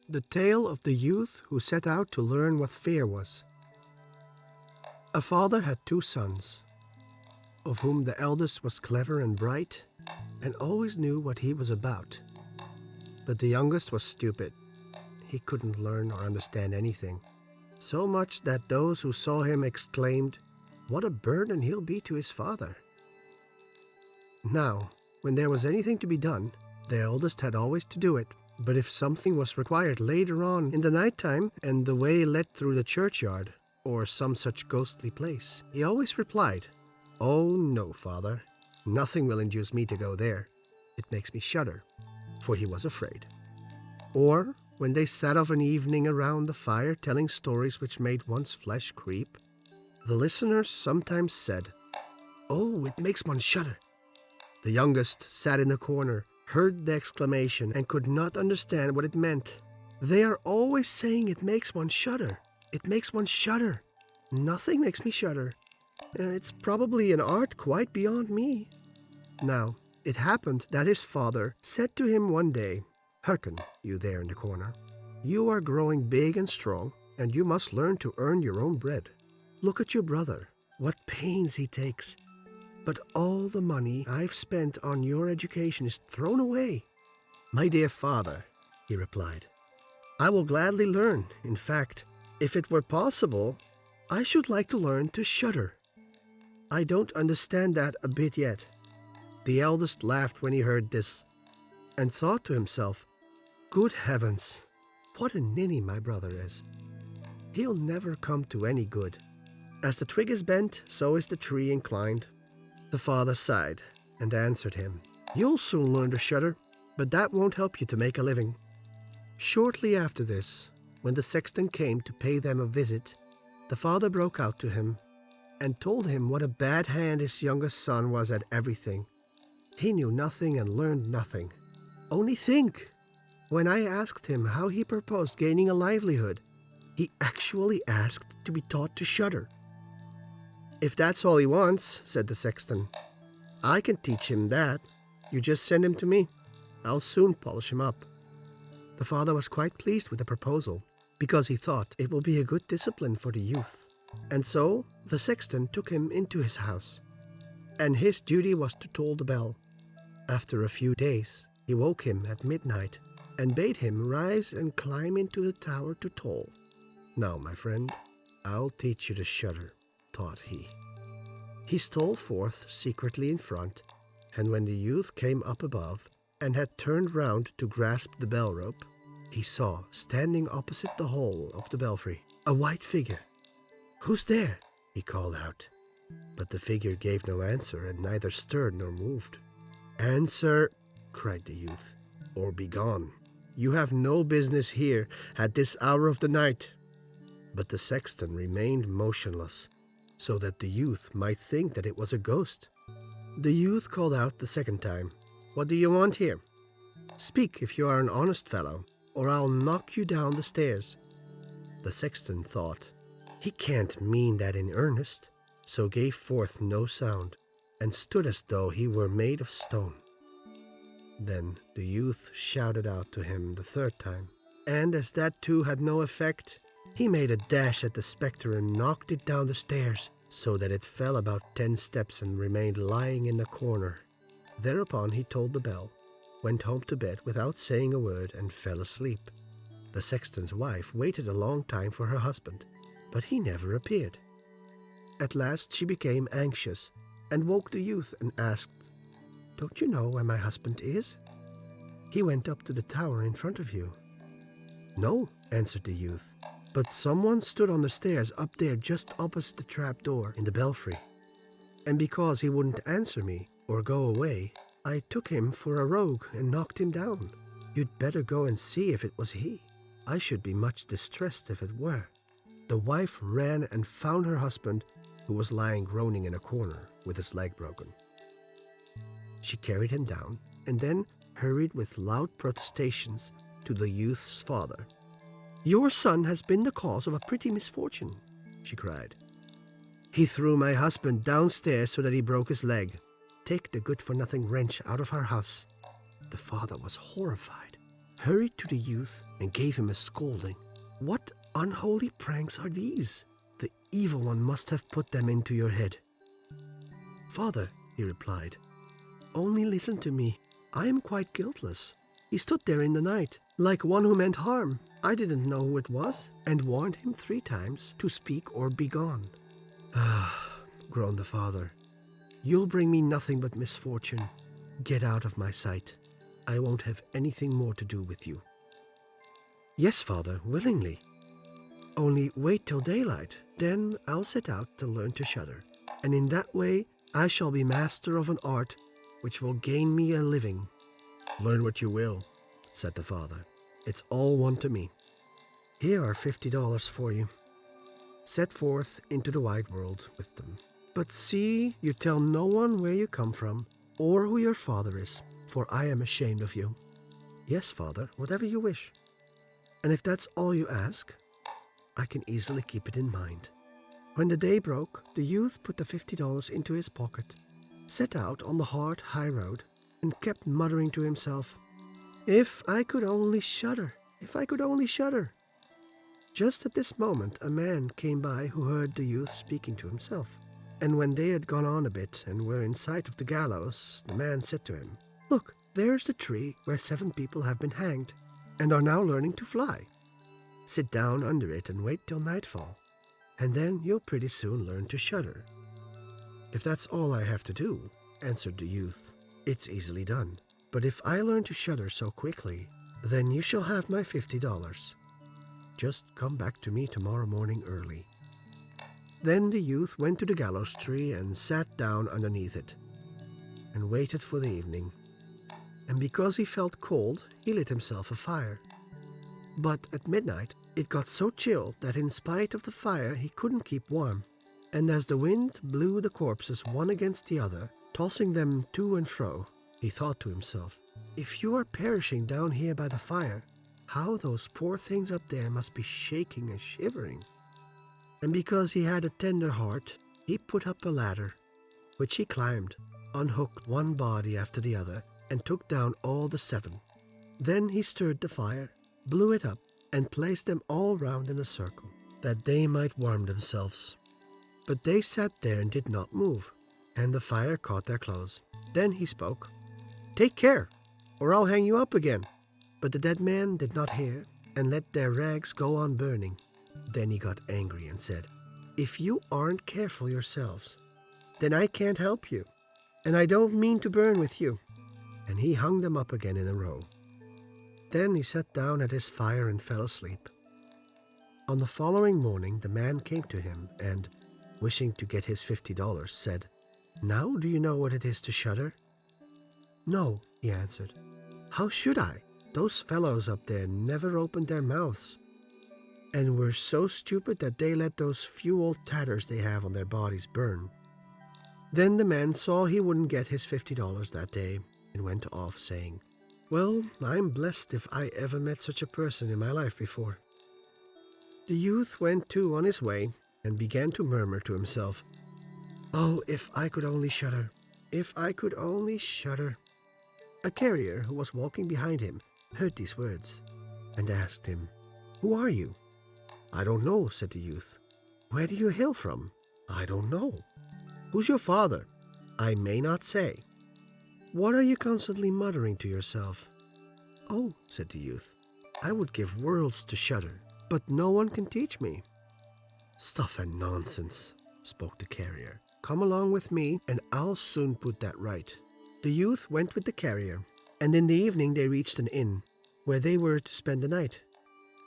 The tale of the youth who set out to learn what fear was. A father had 2 sons, of whom the eldest was clever and bright, and always knew what he was about. But the youngest was stupid. He couldn't learn or understand anything, so much that those who saw him exclaimed, "What a burden he'll be to his father." Now, when there was anything to be done, the eldest had always to do it. But if something was required later on in the night time, and the way led through the churchyard, or some such ghostly place, he always replied, "Oh no, father, nothing will induce me to go there. It makes me shudder," for he was afraid. Or, when they sat of an evening around the fire telling stories which made one's flesh creep, the listeners sometimes said, "Oh, it makes one shudder." The youngest sat in the corner, heard the exclamation, and could not understand what it meant. "They are always saying it makes one shudder. It makes one shudder. Nothing makes me shudder. It's probably an art quite beyond me." Now, it happened that his father said to him one day, "Hearken, you there in the corner. You are growing big and strong, and you must learn to earn your own bread. Look at your brother, what pains he takes. But all the money I've spent on your education is thrown away." "My dear father," he replied, "I will gladly learn. In fact, if it were possible, I should like to learn to shudder. I don't understand that a bit yet." The eldest laughed when he heard this, and thought to himself, "Good heavens, what a ninny my brother is. He'll never come to any good. As the twig is bent, so is the tree inclined." The father sighed and answered him, "You'll soon learn to shudder, but that won't help you to make a living." Shortly after this, when the sexton came to pay them a visit, the father broke out to him and told him what a bad hand his youngest son was at everything. He knew nothing and learned nothing. Only think! When I asked him how he proposed gaining a livelihood, he actually asked to be taught to shudder. "If that's all he wants," said the sexton, "I can teach him that. You just send him to me. I'll soon polish him up." The father was quite pleased with the proposal, because he thought it will be a good discipline for the youth. And so the sexton took him into his house, and his duty was to toll the bell. After a few days, he woke him at midnight and bade him rise and climb into the tower to toll. "Now, my friend, I'll teach you to shudder," thought he. He stole forth secretly in front, and when the youth came up above and had turned round to grasp the bell rope, he saw, standing opposite the hole of the belfry, a white figure. "Who's there?" he called out. But the figure gave no answer, and neither stirred nor moved. "Answer," cried the youth, "or be gone. You have no business here at this hour of the night." But the sexton remained motionless, so that the youth might think that it was a ghost. The youth called out the second time, "What do you want here? Speak if you are an honest fellow, or I'll knock you down the stairs." The sexton thought, "He can't mean that in earnest," so gave forth no sound, and stood as though he were made of stone. Then the youth shouted out to him the third time, and as that too had no effect, he made a dash at the spectre and knocked it down the stairs, so that it fell about 10 steps and remained lying in the corner. Thereupon he tolled the bell, went home to bed without saying a word, and fell asleep. The sexton's wife waited a long time for her husband, but he never appeared. At last she became anxious, and woke the youth and asked, "Don't you know where my husband is? He went up to the tower in front of you." "No," answered the youth, "but someone stood on the stairs up there just opposite the trap door in the belfry. And because he wouldn't answer me or go away, I took him for a rogue and knocked him down. You'd better go and see if it was he. I should be much distressed if it were." The wife ran and found her husband, who was lying groaning in a corner with his leg broken. She carried him down and then hurried with loud protestations to the youth's father. "Your son has been the cause of a pretty misfortune," she cried. "He threw my husband downstairs so that he broke his leg. Take the good-for-nothing wretch out of our house." The father was horrified. hurried to the youth and gave him a scolding. "What unholy pranks are these? The evil one must have put them into your head." "Father," he replied, "only listen to me. I am quite guiltless. He stood there in the night, like one who meant harm. I didn't know who it was, and warned him 3 times to speak or be gone." "Ah," groaned the father, "you'll bring me nothing but misfortune. Get out of my sight. I won't have anything more to do with you." "Yes, father, willingly. Only wait till daylight, then I'll set out to learn to shudder, and in that way I shall be master of an art which will gain me a living." "Learn what you will," said the father. "It's all one to me. Here are $50 for you. Set forth into the wide world with them. But see you tell no one where you come from, or who your father is, for I am ashamed of you." "Yes, father, whatever you wish. And if that's all you ask, I can easily keep it in mind." When the day broke, the youth put the $50 into his pocket, set out on the hard high road, and kept muttering to himself, "If I could only shudder, if I could only shudder." Just at this moment a man came by who heard the youth speaking to himself, and when they had gone on a bit and were in sight of the gallows, the man said to him, "Look, there's the tree where 7 people have been hanged, and are now learning to fly. Sit down under it and wait till nightfall, and then you'll pretty soon learn to shudder." "If that's all I have to do," answered the youth, "it's easily done. But if I learn to shudder so quickly, then you shall have my $50. Just come back to me tomorrow morning early." Then the youth went to the gallows tree and sat down underneath it, and waited for the evening. And because he felt cold, he lit himself a fire. But at midnight it got so chill that in spite of the fire he couldn't keep warm, and as the wind blew the corpses one against the other, tossing them to and fro, he thought to himself, "If you are perishing down here by the fire, how those poor things up there must be shaking and shivering." And because he had a tender heart, he put up a ladder, which he climbed, unhooked one body after the other, and took down all the 7. Then he stirred the fire, blew it up, and placed them all round in a circle, that they might warm themselves. But they sat there and did not move, and the fire caught their clothes. Then he spoke, "Take care, or I'll hang you up again." But the dead man did not hear, and let their rags go on burning. Then he got angry and said, "If you aren't careful yourselves, then I can't help you, and I don't mean to burn with you." And he hung them up again in a row. Then he sat down at his fire and fell asleep. On the following morning the man came to him and, wishing to get his $50, said, "Now do you know what it is to shudder?" "No," he answered. "How should I? Those fellows up there never opened their mouths, and were so stupid that they let those few old tatters they have on their bodies burn." Then the man saw he wouldn't get his $50 that day, and went off, saying, "Well, I'm blessed if I ever met such a person in my life before." The youth went too on his way, and began to murmur to himself, "Oh, if I could only shudder, if I could only shudder." A carrier who was walking behind him heard these words, and asked him, "Who are you?" "I don't know," said the youth. "Where do you hail from?" "I don't know." "Who's your father?" "I may not say." "What are you constantly muttering to yourself?" "Oh," said the youth, "I would give worlds to shudder, but no one can teach me." "Stuff and nonsense," spoke the carrier. "Come along with me, and I'll soon put that right." The youth went with the carrier, and in the evening they reached an inn, where they were to spend the night.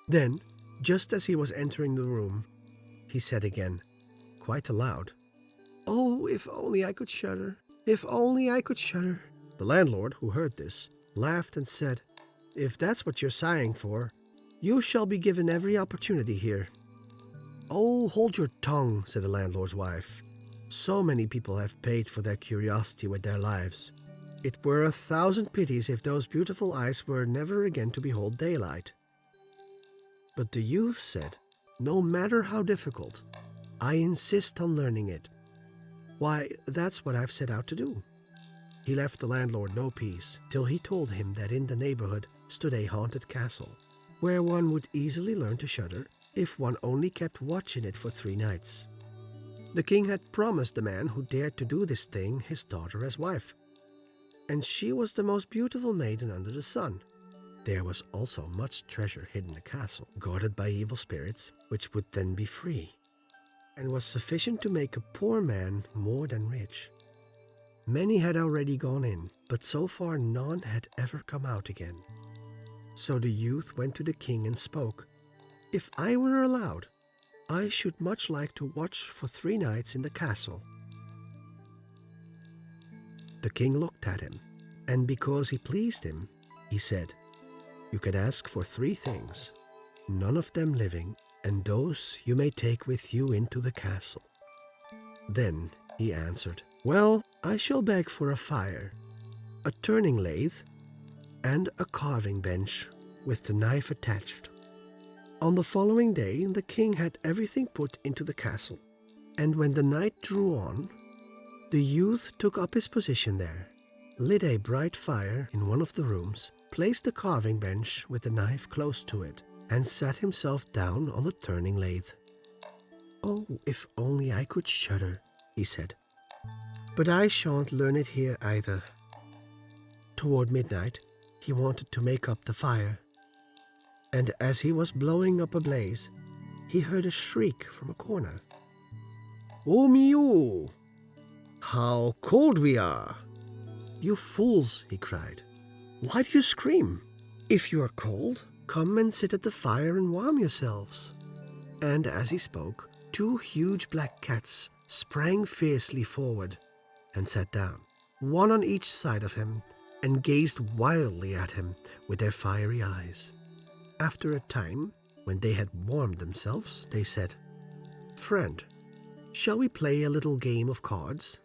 Then, just as he was entering the room, he said again, quite aloud, "Oh, if only I could shudder, if only I could shudder." The landlord, who heard this, laughed and said, "If that's what you're sighing for, you shall be given every opportunity here." "Oh, hold your tongue," said the landlord's wife. "So many people have paid for their curiosity with their lives. It were 1,000 pities if those beautiful eyes were never again to behold daylight." But the youth said, "No matter how difficult, I insist on learning it. Why, that's what I've set out to do." he left the landlord no peace till he told him that in the neighborhood stood a haunted castle, where one would easily learn to shudder if one only kept watch in it for 3 nights. The king had promised the man who dared to do this thing his daughter as wife, and she was the most beautiful maiden under the sun. There was also much treasure hidden in the castle, guarded by evil spirits, which would then be free, and was sufficient to make a poor man more than rich. Many had already gone in, but so far none had ever come out again. So the youth went to the king and spoke. "If I were allowed, I should much like to watch for 3 nights in the castle." The king looked at him, and because he pleased him, he said, "You can ask for 3 things, none of them living, and those you may take with you into the castle." Then he answered, "Well, I shall beg for a fire, a turning lathe, and a carving bench with the knife attached." On the following day, the king had everything put into the castle, and when the night drew on, the youth took up his position there, lit a bright fire in one of the rooms, placed the carving bench with the knife close to it, and sat himself down on the turning lathe. "Oh, if only I could shudder," he said. "But I shan't learn it here either." Toward midnight, he wanted to make up the fire, and as he was blowing up a blaze, he heard a shriek from a corner. "Oh, mio! How cold we are!" "You fools!" he cried. "Why do you scream? If you are cold, come and sit at the fire and warm yourselves." And as he spoke, 2 huge black cats sprang fiercely forward and sat down, one on each side of him, and gazed wildly at him with their fiery eyes. After a time, when they had warmed themselves, they said, "Friend, shall we play a little game of cards?"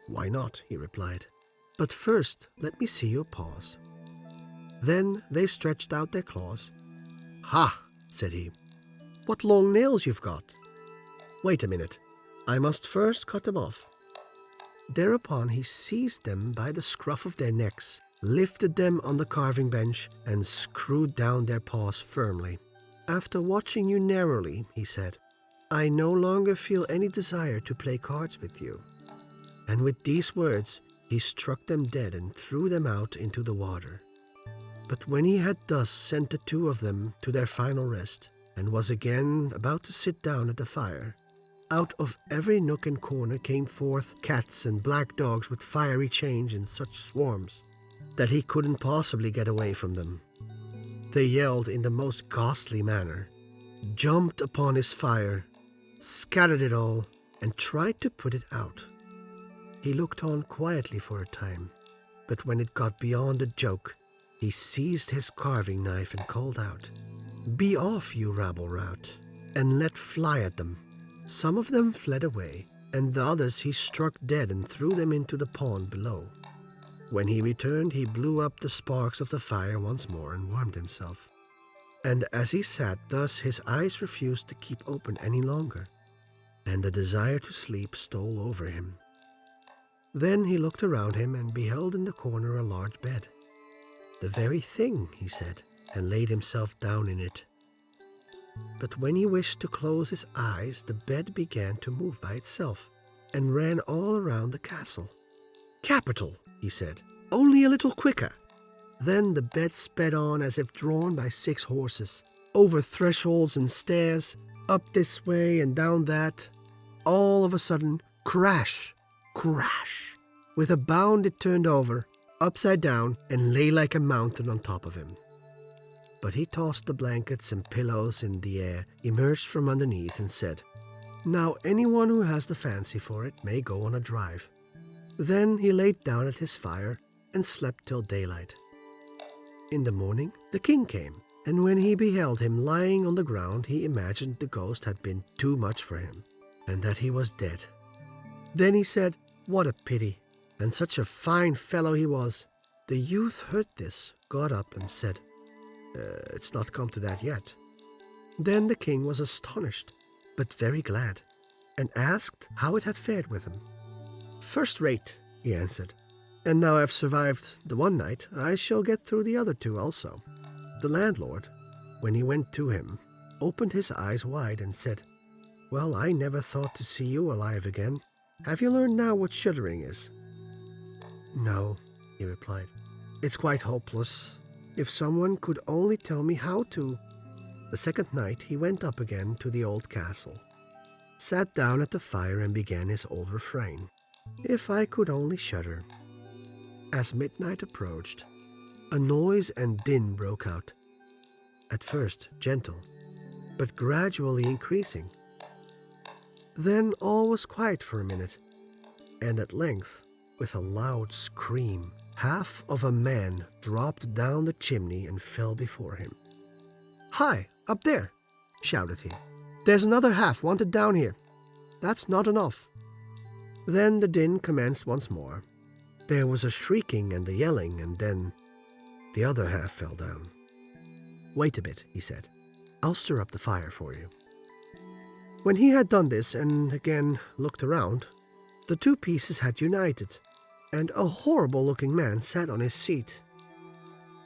"Why not?" he replied. "But first, let me see your paws." Then they stretched out their claws. "Ha!" said he. "What long nails you've got! Wait a minute, I must first cut them off." Thereupon he seized them by the scruff of their necks, lifted them on the carving bench, and screwed down their paws firmly. "After watching you narrowly," he said, "I no longer feel any desire to play cards with you." And with these words, he struck them dead and threw them out into the water. But when he had thus sent the 2 of them to their final rest, and was again about to sit down at the fire, out of every nook and corner came forth cats and black dogs with fiery chains in such swarms that he couldn't possibly get away from them. They yelled in the most ghastly manner, jumped upon his fire, scattered it all, and tried to put it out. He looked on quietly for a time, but when it got beyond a joke, he seized his carving knife and called out, "Be off, you rabble-rout," and let fly at them. Some of them fled away, and the others he struck dead and threw them into the pond below. When he returned, he blew up the sparks of the fire once more and warmed himself. And as he sat thus, his eyes refused to keep open any longer, and the desire to sleep stole over him. Then he looked around him and beheld in the corner a large bed. "The very thing," he said, and laid himself down in it. But when he wished to close his eyes, the bed began to move by itself, and ran all around the castle. "Capital," he said, "only a little quicker." Then the bed sped on as if drawn by 6 horses, over thresholds and stairs, up this way and down that. All of a sudden, crash, crash. With a bound it turned over, upside down, and lay like a mountain on top of him. But he tossed the blankets and pillows in the air, emerged from underneath, and said, "Now anyone who has the fancy for it may go on a drive." Then he laid down at his fire and slept till daylight. In the morning the king came, and when he beheld him lying on the ground, he imagined the ghost had been too much for him, and that he was dead. Then he said, "What a pity, and such a fine fellow he was." The youth heard this, got up, and said, "It's not come to that yet." Then the king was astonished, but very glad, and asked how it had fared with him. "First rate," he answered. And now I've survived the one night, I shall get through the other two also." The landlord, when he went to him, opened his eyes wide and said, "Well, I never thought to see you alive again. Have you learned now what shuddering is?" "No," he replied. "It's quite hopeless. If someone could only tell me how to." The second night he went up again to the old castle, sat down at the fire and began his old refrain, "If I could only shudder." As midnight approached, a noise and din broke out, at first gentle, but gradually increasing. Then all was quiet for a minute, and at length, with a loud scream, half of a man dropped down the chimney and fell before him. "Hi, up there!" shouted he. "There's another half wanted down here. That's not enough." Then the din commenced once more. There was a shrieking and a yelling, and then the other half fell down. "Wait a bit," he said. "I'll stir up the fire for you." When he had done this and again looked around, the two pieces had united, and a horrible-looking man sat on his seat.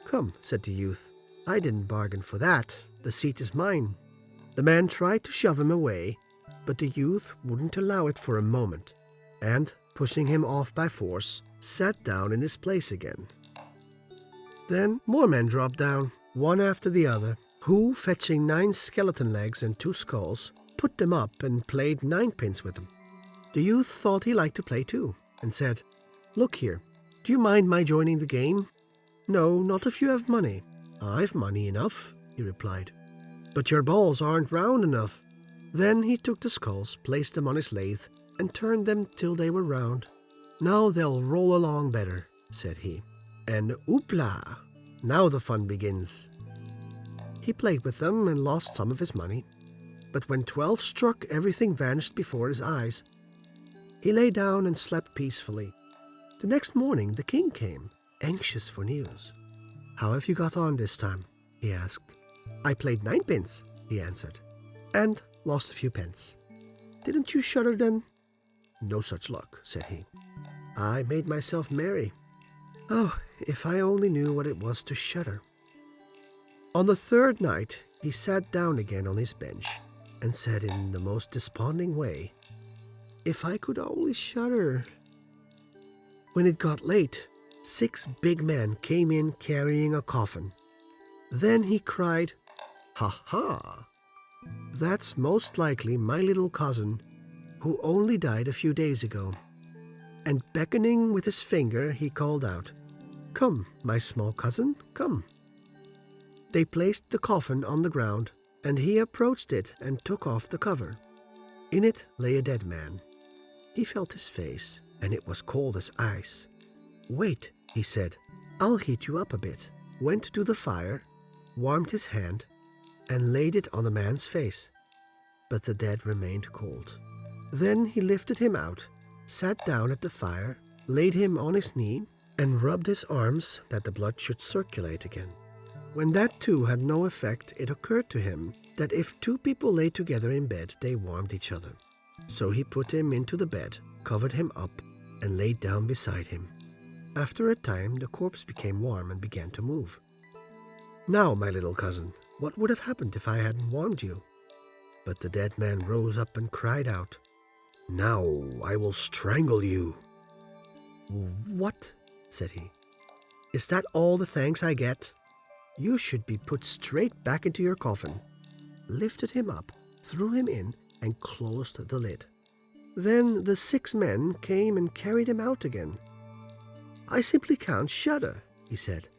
"Come," said the youth, "I didn't bargain for that. The seat is mine." The man tried to shove him away, but the youth wouldn't allow it for a moment, and, pushing him off by force, sat down in his place again. Then more men dropped down, one after the other, who, fetching 9 skeleton legs and 2 skulls, put them up and played ninepins with them. The youth thought he liked to play too, and said, "Look here, do you mind my joining the game?" "No, not if you have money." "I've money enough," he replied. "But your balls aren't round enough." Then he took the skulls, placed them on his lathe, and turned them till they were round. "Now they'll roll along better," said he. And oopla! Now the fun begins. He played with them and lost some of his money, but when 12 struck, everything vanished before his eyes. He lay down and slept peacefully. The next morning the king came, anxious for news. "How have you got on this time?" he asked. "I played ninepins," he answered, "and lost a few pence." "Didn't you shudder then?" "No such luck," said he. "I made myself merry. Oh, if I only knew what it was to shudder." On the third night he sat down again on his bench and said in the most desponding way, "If I could only shudder." When it got late, 6 big men came in carrying a coffin. Then he cried, "Ha ha! That's most likely my little cousin, who only died a few days ago." And beckoning with his finger, he called out, "Come, my small cousin, come." They placed the coffin on the ground, and he approached it and took off the cover. In it lay a dead man. He felt his face, and it was cold as ice. "Wait," he said, "I'll heat you up a bit." Went to the fire, warmed his hand, and laid it on the man's face, but the dead remained cold. Then he lifted him out, sat down at the fire, laid him on his knee, and rubbed his arms that the blood should circulate again. When that too had no effect, it occurred to him that if 2 people lay together in bed, they warmed each other. So he put him into the bed, covered him up, and laid down beside him. After a time, the corpse became warm and began to move. "Now, my little cousin, what would have happened if I hadn't warmed you?" But the dead man rose up and cried out, "Now I will strangle you." "What?" said he. "Is that all the thanks I get? You should be put straight back into your coffin." Lifted him up, threw him in, and closed the lid. Then the 6 men came and carried him out again. "I simply can't shudder," he said,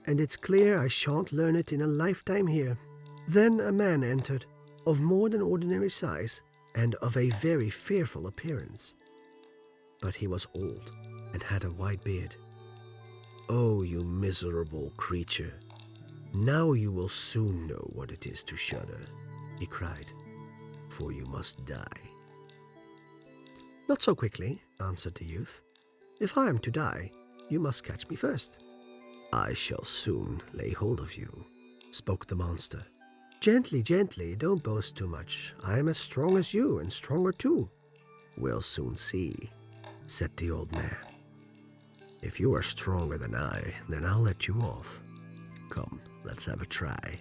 "and it's clear I shan't learn it in a lifetime here." Then a man entered, of more than ordinary size, and of a very fearful appearance. But he was old, and had a white beard. "Oh, you miserable creature, now you will soon know what it is to shudder," he cried, "for you must die." "Not so quickly," answered the youth. "If I am to die, you must catch me first." "I shall soon lay hold of you," spoke the monster. "Gently, gently, don't boast too much. I am as strong as you, and stronger too." "We'll soon see," said the old man. If you are stronger than I, then I'll let you off. Come, let's have a try."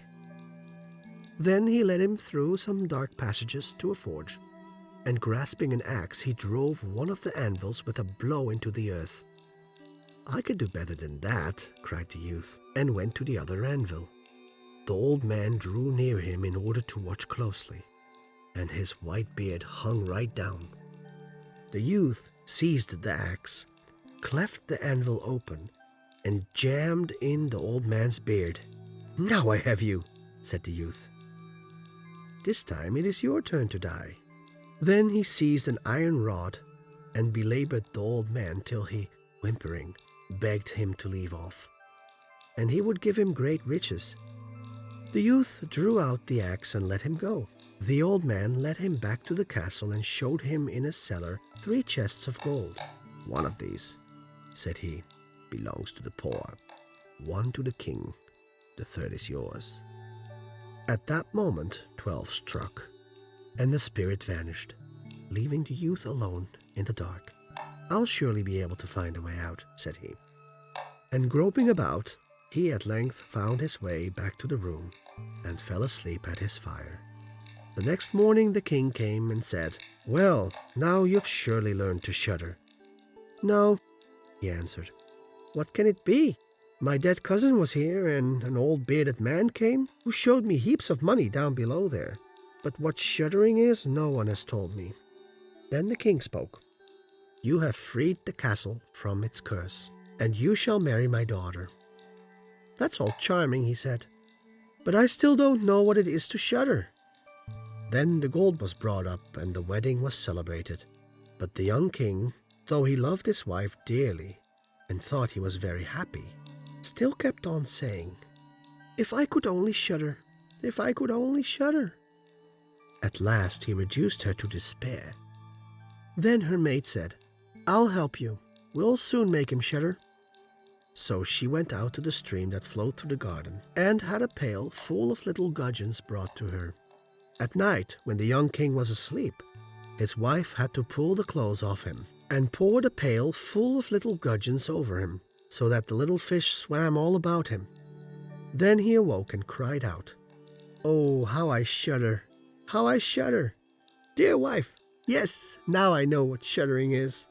Then he led him through some dark passages to a forge, and grasping an axe, he drove one of the anvils with a blow into the earth. "I could do better than that," cried the youth, and went to the other anvil. The old man drew near him in order to watch closely, and his white beard hung right down. The youth seized the axe, cleft the anvil open, and jammed in the old man's beard. "Now I have you," said the youth. "This time it is your turn to die." Then he seized an iron rod and belabored the old man till he, whimpering, begged him to leave off, and he would give him great riches. The youth drew out the axe and let him go. The old man led him back to the castle and showed him in a cellar 3 chests of gold. "One of these," said he, "belongs to the poor, 1 to the king, the 3rd is yours." At that moment 12 struck, and the spirit vanished, leaving the youth alone in the dark. "I'll surely be able to find a way out," said he. And groping about, he at length found his way back to the room and fell asleep at his fire. The next morning the king came and said, "Well, now you've surely learned to shudder." "No," he answered. "What can it be? My dead cousin was here, and an old bearded man came, who showed me heaps of money down below there. But what shuddering is, no one has told me." Then the king spoke. "You have freed the castle from its curse, and you shall marry my daughter." "That's all charming," he said, "but I still don't know what it is to shudder." Then the gold was brought up, and the wedding was celebrated. But the young king, though he loved his wife dearly and thought he was very happy, still kept on saying, "If I could only shudder, if I could only shudder." At last he reduced her to despair. Then her maid said, "I'll help you. We'll soon make him shudder." So she went out to the stream that flowed through the garden, and had a pail full of little gudgeons brought to her. At night, when the young king was asleep, his wife had to pull the clothes off him, and pour the pail full of little gudgeons over him, so that the little fish swam all about him. Then he awoke and cried out, "Oh, how I shudder! How I shudder! Dear wife, yes, now I know what shuddering is."